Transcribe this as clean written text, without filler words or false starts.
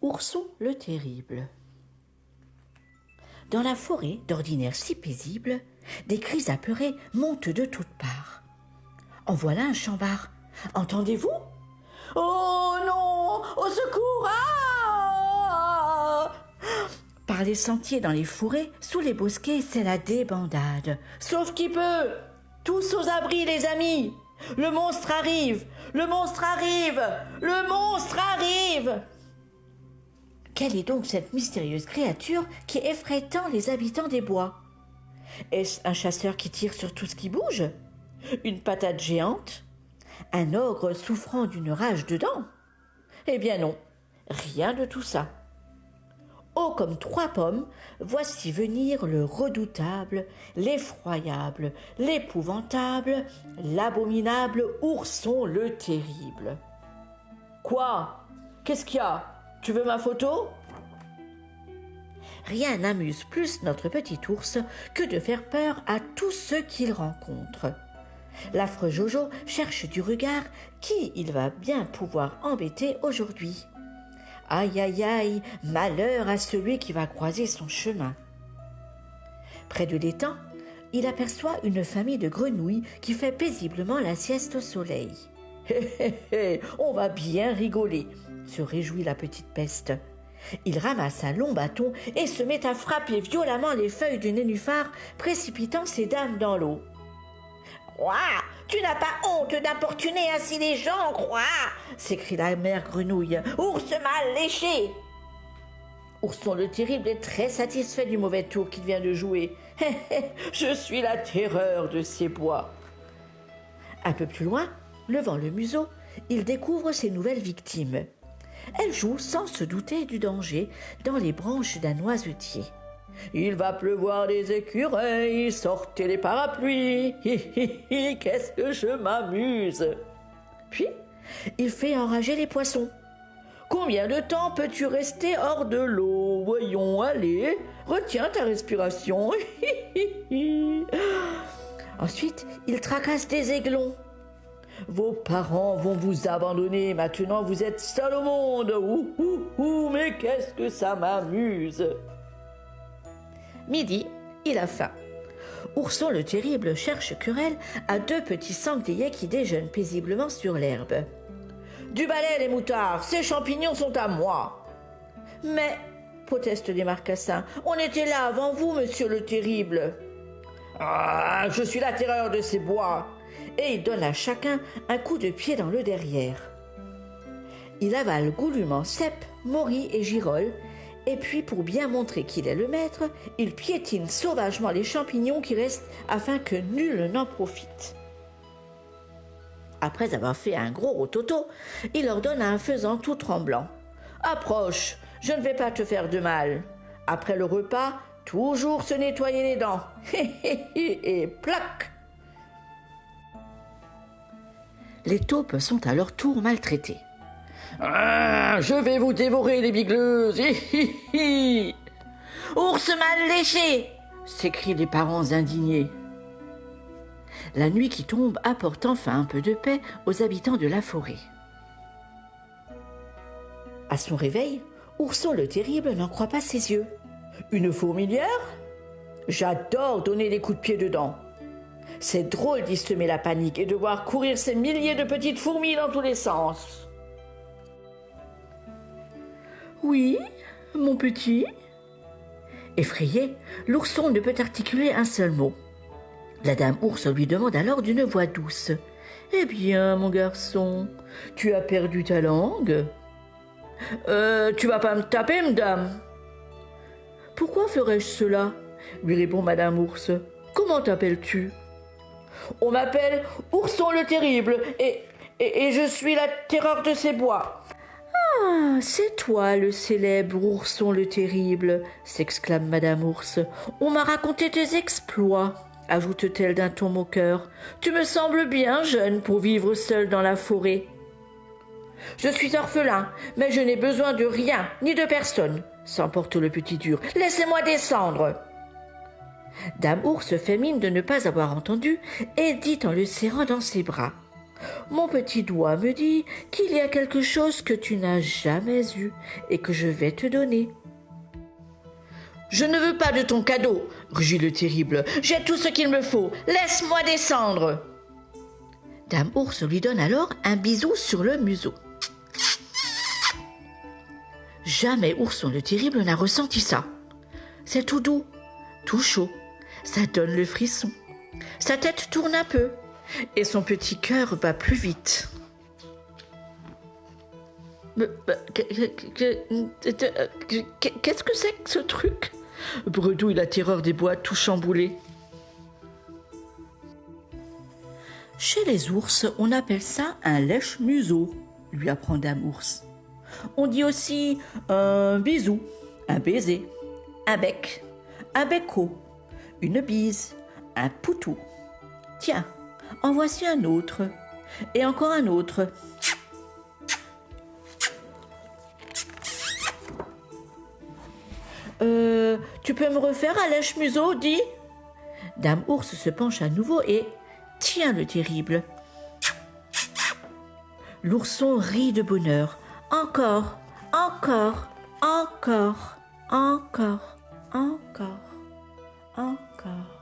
Ourson le terrible. Dans la forêt, d'ordinaire si paisible, des cris apeurés montent de toutes parts. En voilà un chambard. Entendez-vous ? Oh non ! Au secours ! Ah ! Par les sentiers, dans les fourrés, sous les bosquets, c'est la débandade. Sauf qui peut ! Tous aux abris, les amis ! Le monstre arrive ! Le monstre arrive ! Le monstre arrive ! Quelle est donc cette mystérieuse créature qui effraie tant les habitants des bois ? Est-ce un chasseur qui tire sur tout ce qui bouge ? Une patate géante ? Un ogre souffrant d'une rage de dents ? Eh bien non, rien de tout ça. Haut comme 3 pommes, voici venir le redoutable, l'effroyable, l'épouvantable, l'abominable Ourson le terrible. Quoi ? Qu'est-ce qu'il y a ? Tu veux ma photo ? Rien n'amuse plus notre petit ours que de faire peur à tous ceux qu'il rencontre. L'affreux Jojo cherche du regard qui il va bien pouvoir embêter aujourd'hui. Aïe aïe aïe, malheur à celui qui va croiser son chemin. Près de l'étang, il aperçoit une famille de grenouilles qui fait paisiblement la sieste au soleil. Hé hé hé, on va bien rigoler, se réjouit la petite peste. Il ramasse un long bâton et se met à frapper violemment les feuilles du nénuphar, précipitant ses dames dans l'eau. « Quoi ? Tu n'as pas honte d'importuner ainsi les gens, quoi ?» s'écrie la mère grenouille. « Ours mal léché !» Ourson le terrible est très satisfait du mauvais tour qu'il vient de jouer. « Je suis la terreur de ces bois !» Un peu plus loin, levant le museau, il découvre ses nouvelles victimes. Elles jouent sans se douter du danger dans les branches d'un noisetier. Il va pleuvoir des écureuils, sortez les parapluies, qu'est-ce que je m'amuse. Puis, il fait enrager les poissons. Combien de temps peux-tu rester hors de l'eau ? Voyons, allez, retiens ta respiration. Ensuite, il tracasse des aiglons. Vos parents vont vous abandonner, maintenant vous êtes seul au monde. Mais qu'est-ce que ça m'amuse. Midi, il a faim. Ourson le terrible cherche querelle à 2 petits sangliers qui déjeunent paisiblement sur l'herbe. « Du balai, les moutards, ces champignons sont à moi !»« Mais, protestent les marcassins, on était là avant vous, monsieur le terrible. »« Ah, je suis la terreur de ces bois !» Et il donne à chacun un coup de pied dans le derrière. Il avale goulûment cèpes, morilles et girolles, et puis pour bien montrer qu'il est le maître, il piétine sauvagement les champignons qui restent afin que nul n'en profite. Après avoir fait un gros rototo, il ordonne à un faisan tout tremblant. « Approche, je ne vais pas te faire de mal. Après le repas, toujours se nettoyer les dents. Et plac !» Les taupes sont à leur tour maltraitées. « Ah, je vais vous dévorer, les bigleuses !»« Ours mal léché !» s'écrient les parents indignés. La nuit qui tombe apporte enfin un peu de paix aux habitants de la forêt. À son réveil, Ourson le terrible n'en croit pas ses yeux. Une fourmilière ? J'adore donner des coups de pied dedans. C'est drôle d'y semer la panique et de voir courir ces milliers de petites fourmis dans tous les sens. « Oui, mon petit ?» Effrayé, l'ourson ne peut articuler un seul mot. La dame ours lui demande alors d'une voix douce. « Eh bien, mon garçon, tu as perdu ta langue ? » Tu vas pas me taper, madame ? » ?»« Pourquoi ferais-je cela ? » lui répond madame ours. « Comment t'appelles-tu ? » ?»« On m'appelle Ourson le terrible et je suis la terreur de ces bois. »« Ah, c'est toi le célèbre Ourson le terrible, s'exclame madame ours. On m'a raconté tes exploits, ajoute-t-elle d'un ton moqueur. Tu me sembles bien jeune pour vivre seul dans la forêt. Je suis orphelin, mais je n'ai besoin de rien ni de personne, s'emporte le petit dur. Laissez-moi descendre. Dame ours fait mine de ne pas avoir entendu et dit en le serrant dans ses bras. Mon petit doigt me dit qu'il y a quelque chose que tu n'as jamais eu et que je vais te donner. Je ne veux pas de ton cadeau, rugit le terrible. J'ai tout ce qu'il me faut. Laisse-moi descendre. Dame Ours lui donne alors un bisou sur le museau. Jamais Ourson le terrible n'a ressenti ça. C'est tout doux, tout chaud. Ça donne le frisson. Sa tête tourne un peu et son petit cœur bat plus vite. Qu'est-ce que c'est que ce truc? Bredouille la terreur des bois tout chamboulé. Chez les ours, on appelle ça un lèche-museau, lui apprend Dame Ours. On dit aussi un bisou, un baiser, un bec, un béco, une bise, un poutou. Tiens, en voici un autre, et encore un autre. Tu peux me refaire un lèche-museau, dis? Dame Ours se penche à nouveau et tient le terrible. L'ourson rit de bonheur. Encore, encore, encore, encore, encore, encore.